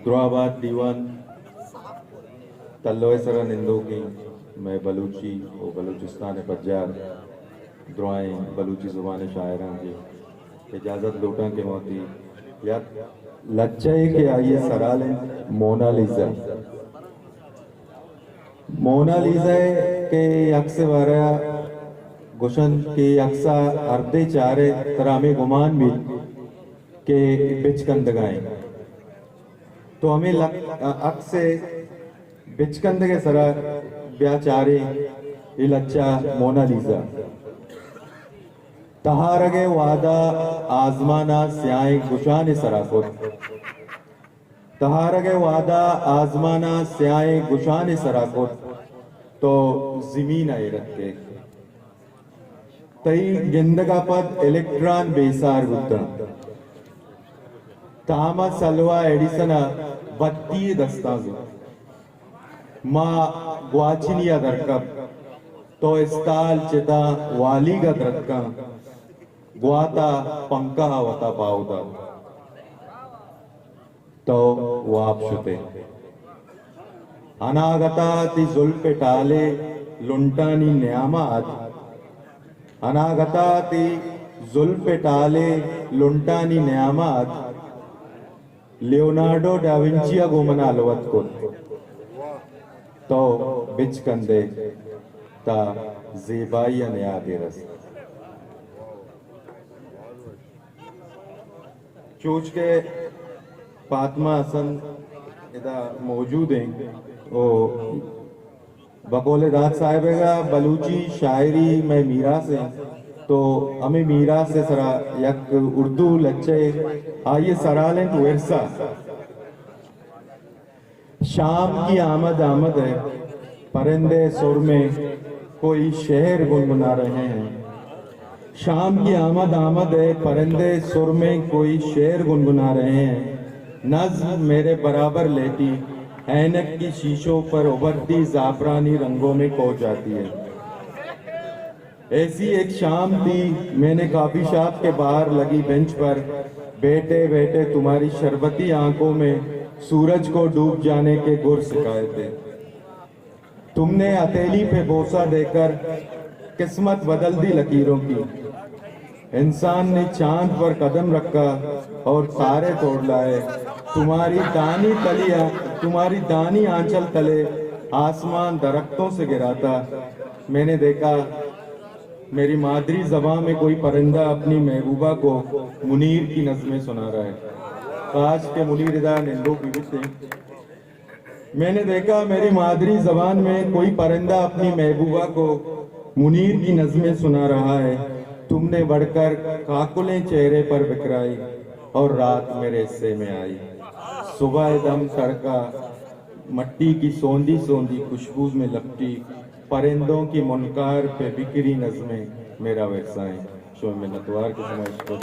दुआबाद दीवान तल्लोसरा निंदोगी मैं बलूची और बलूचिस्तान बजार दुआएं बलूची ज़ुबान शायरां की इजाज़त लूटा के मोती या लच्चे के आइए सराले मोनालिसा मोनालिसा के अक्स वारा गुशन के अक्सा अर्धे चारे तरामे गुमान भी के बिचकंद गाएं तो हमें अक्से बिचकंद के सरा ब्याचारे इलच्चा मोनालिसा तहारगे वादा आजमाना स्याय गुशान सराकुत तहारगे वादा आजमाना स्याय गुशान सराकुत तो जमीन आई रखे तई गिंदगा पद इलेक्ट्रॉन बेसार गुत्ता तामा सलवा एडिसना बत्ती दस्ताजु माँ ग्वाचिनिया दरकब तो इस्ताल चिता वाली का दरका ग्वाता पंका वता पाउदा तो वाप शुते अनागता ती जुल्फे टाले लुंटानी न्यामात अनागता ती जुल्फे टाले लुंटानी न्यामात लियोनार्डो डा विंचिया गोमना अलवत को तो बिच कंदे ता ज़ेबाई याद रस चूच के फातिमा हसन इदा मौजूद हैं ओ बकौले दाद साहिबेगा बलूची शायरी में मीरा से तो हमें मीरा से सरा यक उर्दू लच्चे आइए सरालें तो वर्सा शाम की आमद आमद है परिंदे सुर में कोई शहर गुनगुना रहे हैं शाम की आमद है परिंदे सुर में कोई शेर गुनगुना रहे हैं नज़्म मेरे बराबर लेती ऐनक की शीशों पर उभरती जाफरानी रंगों में खो जाती है। ऐसी एक शाम थी मैंने कॉफी शॉप के बाहर लगी बेंच पर बैठे बैठे तुम्हारी शरबती आंखों में सूरज को डूब जाने के गुर सिखाए थे। तुमने हथेली पे बोसा देकर किस्मत बदल दी लकीरों की। इंसान ने चांद पर कदम रखा और तारे तोड़ लाए। तुम्हारी दानी आंचल तले आसमान दरख्तों से गिरा था। मैंने देखा मेरी मादरी ज़बान में कोई परिंदा अपनी महबूबा को मुनीर की नज़में सुना रहा है। काश के मुनीर इदा निंदो पीड़ित। मैंने देखा मेरी मादरी ज़बान में कोई परिंदा अपनी महबूबा को मुनीर की नज़में सुना रहा है। तुमने बढ़कर काकुलें चेहरे पर बिखराई और रात मेरे हिस्से में आई। सुबह दम तड़का मट्टी की सौंधी सौंधी खुशबू में लपटी परिंदों की मुनकार पे बिखरी नज़में मेरा व्यवसाय शो में नतवार की समाइश को